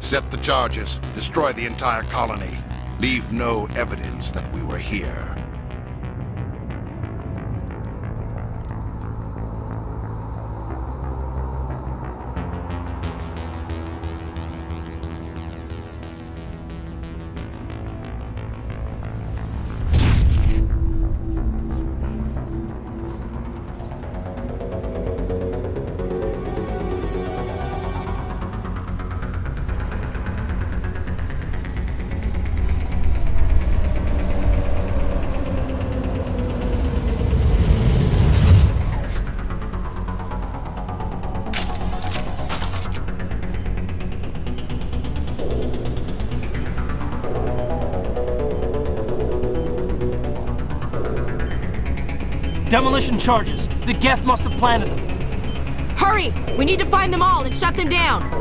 Set the charges. Destroy the entire colony. Leave no evidence that we were here. Demolition charges. The Geth must have planted them. Hurry! We need to find them all and shut them down!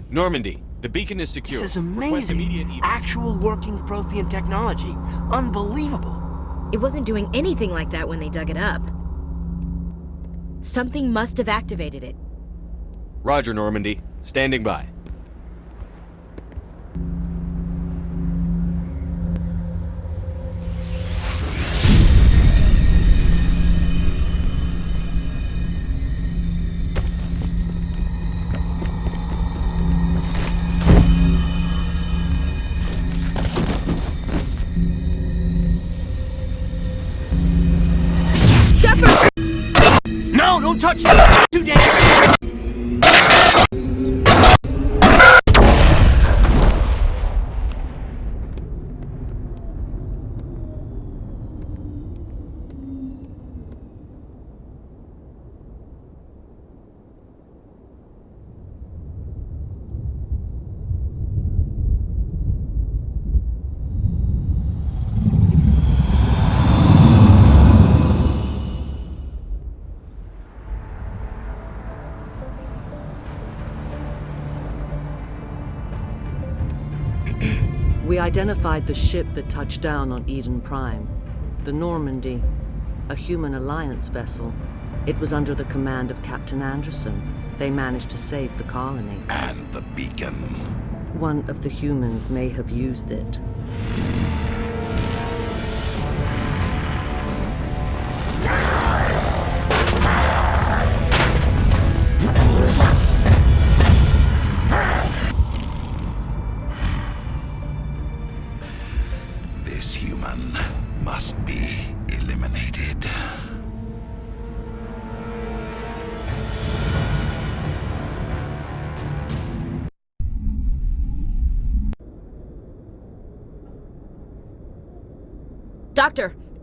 Normandy, the beacon is secure. This is Request immediate amazing. Actual working Prothean technology. Unbelievable. It wasn't doing anything like that when they dug it up. Something must have activated it. Roger, Normandy. Standing by. Shepard! No, don't touch it! Too dangerous! We identified the ship that touched down on Eden Prime, the Normandy. a human alliance vessel. It was under the command of Captain Anderson. They managed to save the colony. And the beacon. One of the humans may have used it. This human must be eliminated.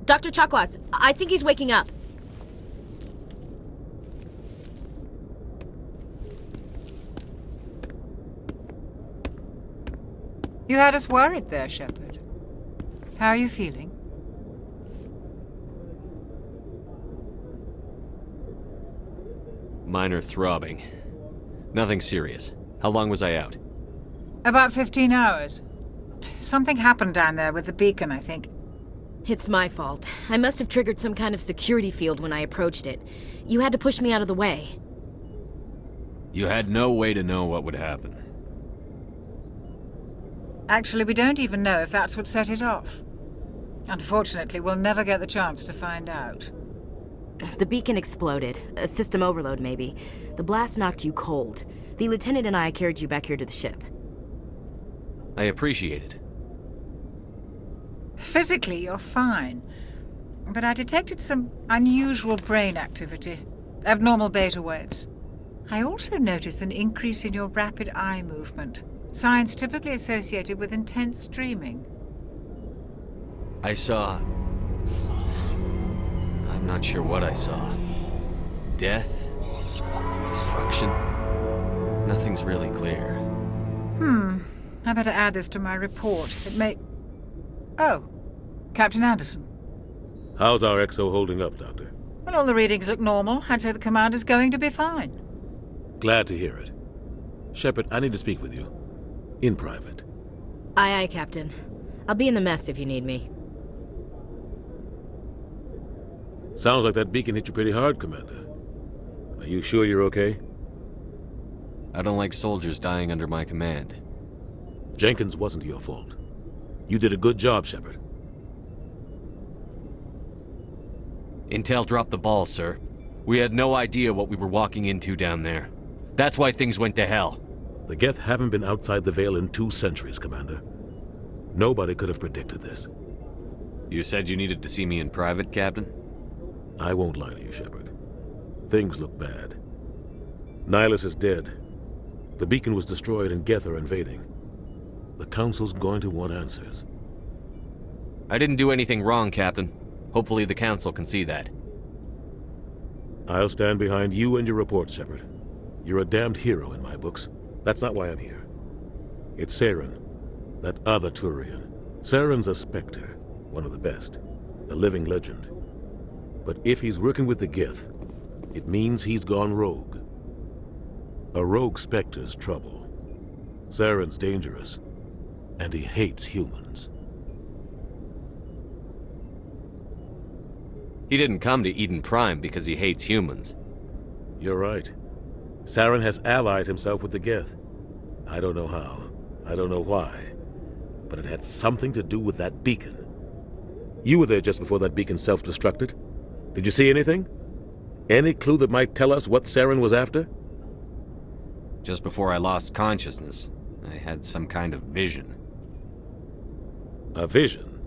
Dr. Chakwas, I think he's waking up. You had us worried there, Shepard. How are you feeling? Minor throbbing. Nothing serious. How long was I out? About 15 hours. Something happened down there with the beacon, I think. It's my fault. I must have triggered some kind of security field when I approached it. You had to push me out of the way. You had no way to know what would happen. Actually, we don't even know if that's what set it off. Unfortunately, we'll never get the chance to find out. The beacon exploded. A system overload, maybe. The blast knocked you cold. The lieutenant and I carried you back here to the ship. I appreciate it. Physically, you're fine. But I detected some unusual brain activity. Abnormal beta waves. I also noticed an increase in your rapid eye movement. Signs typically associated with intense dreaming. I saw... I'm not sure what I saw. Death? Destruction? Nothing's really clear. I better add this to my report. It may... Oh, Captain Anderson. How's our XO holding up, Doctor? Well, all the readings look normal. I'd say the commander's going to be fine. Glad to hear it. Shepard, I need to speak with you. In private. Aye, aye, Captain. I'll be in the mess if you need me. Sounds like that beacon hit you pretty hard, Commander. Are you sure you're okay? I don't like soldiers dying under my command. Jenkins wasn't your fault. You did a good job, Shepard. Intel dropped the ball, sir. We had no idea what we were walking into down there. That's why things went to hell. The Geth haven't been outside the Veil in 2 centuries, Commander. Nobody could have predicted this. You said you needed to see me in private, Captain? I won't lie to you, Shepard. Things look bad. Nihilus is dead. The beacon was destroyed and Geth are invading. The Council's going to want answers. I didn't do anything wrong, Captain. Hopefully the Council can see that. I'll stand behind you and your report, Shepard. You're a damned hero in my books. That's not why I'm here. It's Saren, that other Turian. Saren's a Spectre, one of the best, a living legend. But if he's working with the Geth, it means he's gone rogue. A rogue Spectre's trouble. Saren's dangerous, and he hates humans. He didn't come to Eden Prime because he hates humans. You're right. Saren has allied himself with the Geth. I don't know how. I don't know why. But it had something to do with that beacon. You were there just before that beacon self-destructed. Did you see anything? Any clue that might tell us what Saren was after? Just before I lost consciousness, I had some kind of vision. A vision?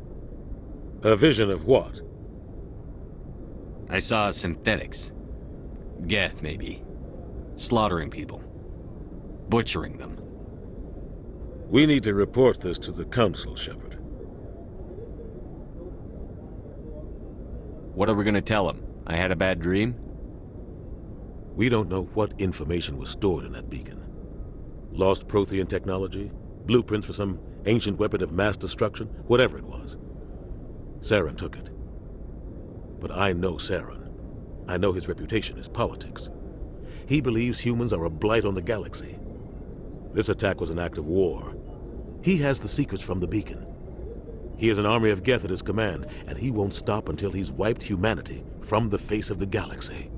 A vision of what? I saw synthetics. Geth, maybe. Slaughtering people. Butchering them. We need to report this to the Council, Shepard. What are we gonna tell him? I had a bad dream? We don't know what information was stored in that beacon. Lost Prothean technology? Blueprints for some ancient weapon of mass destruction? Whatever it was. Saren took it. But I know Saren. I know his reputation is politics. He believes humans are a blight on the galaxy. This attack was an act of war. He has the secrets from the beacon. He has an army of Geth at his command, and he won't stop until he's wiped humanity from the face of the galaxy.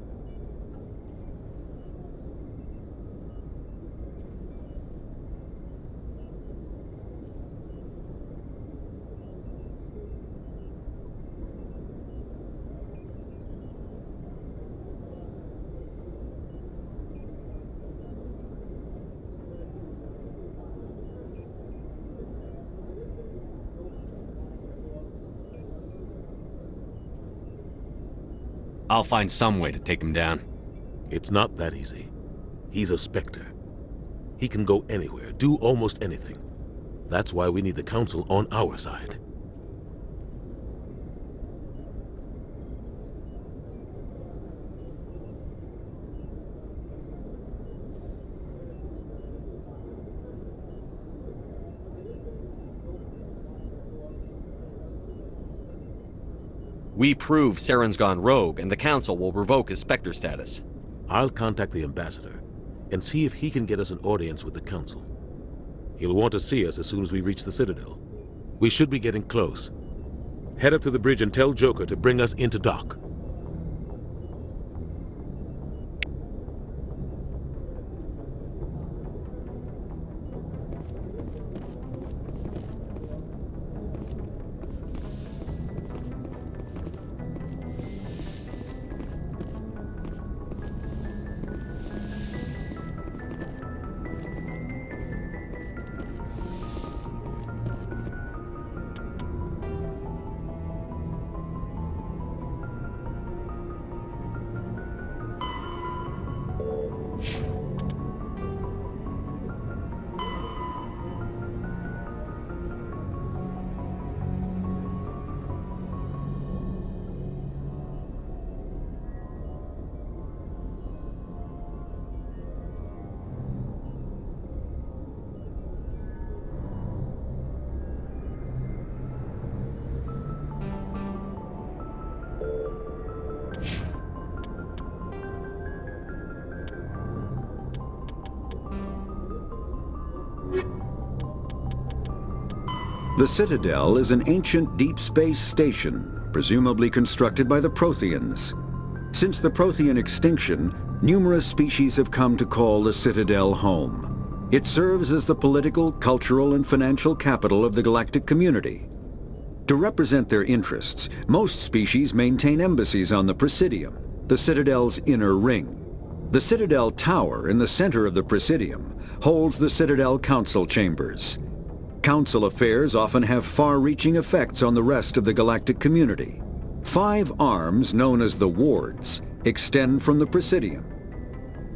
I'll find some way to take him down. It's not that easy. He's a Spectre. He can go anywhere, do almost anything. That's why we need the Council on our side. We prove Saren's gone rogue, and the Council will revoke his Spectre status. I'll contact the Ambassador and see if he can get us an audience with the Council. He'll want to see us as soon as we reach the Citadel. We should be getting close. Head up to the bridge and tell Joker to bring us into dock. The Citadel is an ancient deep space station, presumably constructed by the Protheans. Since the Prothean extinction, numerous species have come to call the Citadel home. It serves as the political, cultural, and financial capital of the galactic community. To represent their interests, most species maintain embassies on the Presidium, the Citadel's inner ring. The Citadel Tower in the center of the Presidium holds the Citadel Council Chambers. Council affairs often have far-reaching effects on the rest of the galactic community. 5 arms, known as the Wards, extend from the Presidium.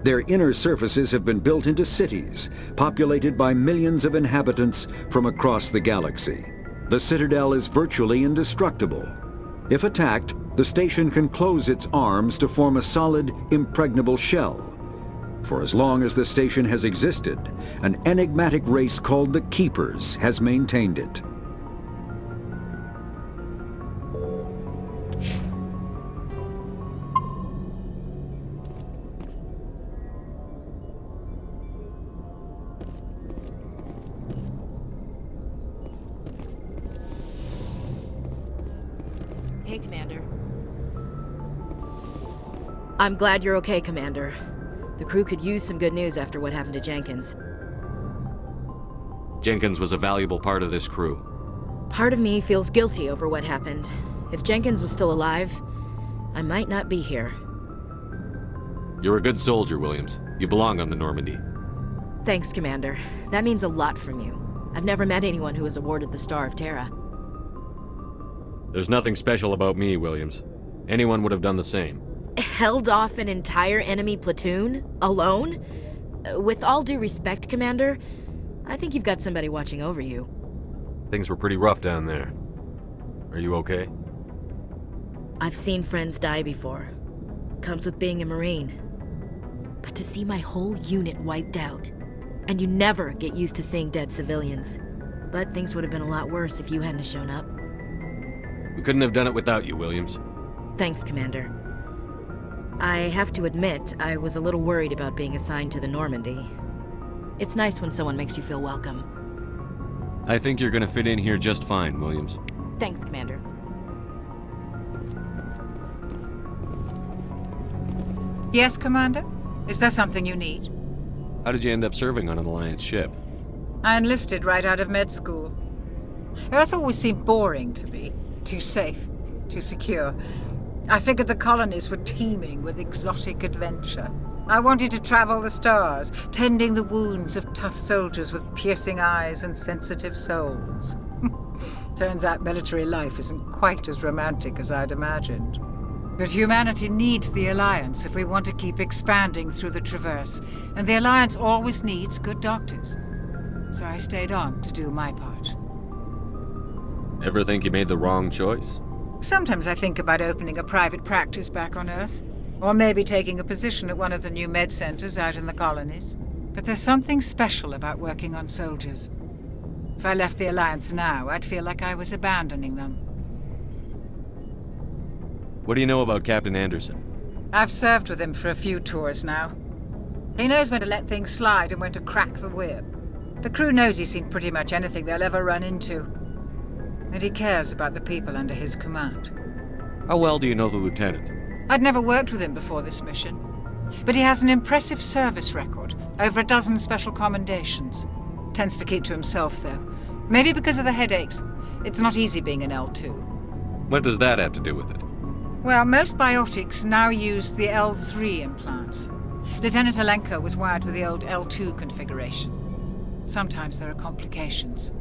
Their inner surfaces have been built into cities, populated by millions of inhabitants from across the galaxy. The Citadel is virtually indestructible. If attacked, the station can close its arms to form a solid, impregnable shell. For as long as the station has existed, an enigmatic race called the Keepers has maintained it. Hey, Commander. I'm glad you're okay, Commander. The crew could use some good news after what happened to Jenkins. Jenkins was a valuable part of this crew. Part of me feels guilty over what happened. If Jenkins was still alive, I might not be here. You're a good soldier, Williams. You belong on the Normandy. Thanks, Commander. That means a lot from you. I've never met anyone who was awarded the Star of Terra. There's nothing special about me, Williams. Anyone would have done the same. Held off an entire enemy platoon? Alone? With all due respect, Commander, I think you've got somebody watching over you. Things were pretty rough down there. Are you okay? I've seen friends die before. Comes with being a Marine. But to see my whole unit wiped out, and you never get used to seeing dead civilians. But things would have been a lot worse if you hadn't shown up. We couldn't have done it without you, Williams. Thanks, Commander. I have to admit, I was a little worried about being assigned to the Normandy. It's nice when someone makes you feel welcome. I think you're gonna fit in here just fine, Williams. Thanks, Commander. Yes, Commander? Is there something you need? How did you end up serving on an Alliance ship? I enlisted right out of med school. Earth always seemed boring to me. Too safe, too secure. I figured the colonies were teeming with exotic adventure. I wanted to travel the stars, tending the wounds of tough soldiers with piercing eyes and sensitive souls. Turns out military life isn't quite as romantic as I'd imagined. But humanity needs the Alliance if we want to keep expanding through the Traverse, and the Alliance always needs good doctors. So I stayed on to do my part. Ever think you made the wrong choice? Sometimes I think about opening a private practice back on Earth, or maybe taking a position at one of the new med centers out in the colonies. But there's something special about working on soldiers. If I left the Alliance now, I'd feel like I was abandoning them. What do you know about Captain Anderson? I've served with him for a few tours now. He knows when to let things slide and when to crack the whip. The crew knows he's seen pretty much anything they'll ever run into. And he cares about the people under his command. How well do you know the Lieutenant? I'd never worked with him before this mission. But he has an impressive service record, over a dozen special commendations. Tends to keep to himself, though. Maybe because of the headaches. It's not easy being an L2. What does that have to do with it? Well, most biotics now use the L3 implants. Lieutenant Alenko was wired with the old L2 configuration. Sometimes there are complications.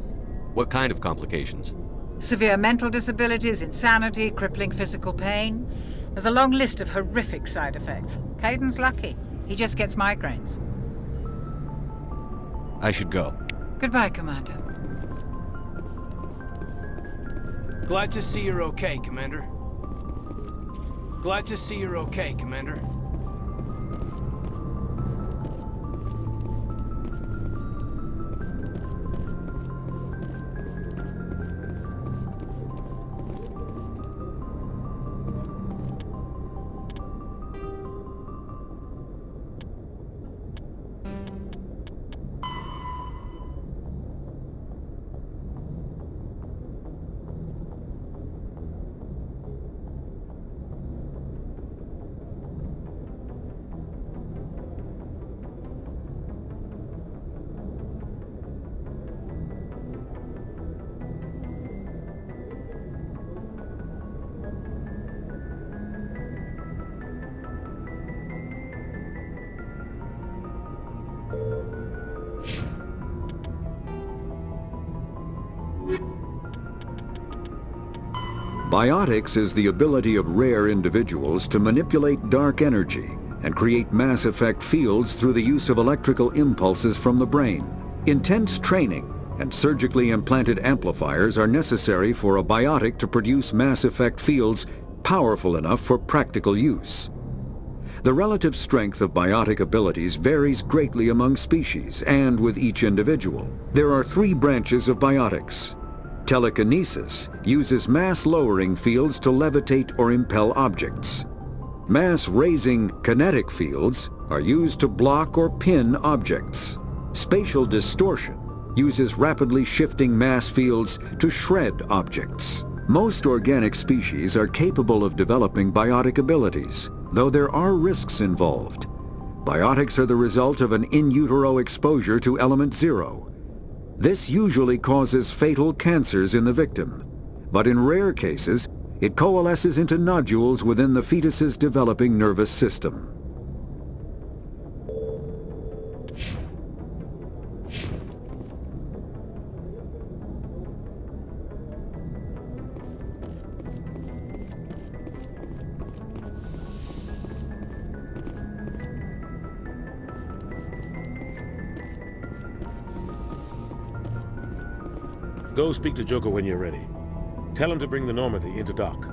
What kind of complications? Severe mental disabilities, insanity, crippling physical pain. There's a long list of horrific side effects. Caden's lucky. He just gets migraines. I should go. Goodbye, Commander. Glad to see you're okay, Commander. Glad to see you're okay, Commander. Biotics is the ability of rare individuals to manipulate dark energy and create mass effect fields through the use of electrical impulses from the brain. Intense training and surgically implanted amplifiers are necessary for a biotic to produce mass effect fields powerful enough for practical use. The relative strength of biotic abilities varies greatly among species and with each individual. There are 3 branches of biotics. Telekinesis uses mass-lowering fields to levitate or impel objects. Mass-raising kinetic fields are used to block or pin objects. Spatial distortion uses rapidly shifting mass fields to shred objects. Most organic species are capable of developing biotic abilities, though there are risks involved. Biotics are the result of an in utero exposure to element 0. This usually causes fatal cancers in the victim, but in rare cases, it coalesces into nodules within the fetus's developing nervous system. Go speak to Joker when you're ready. Tell him to bring the Normandy into dock.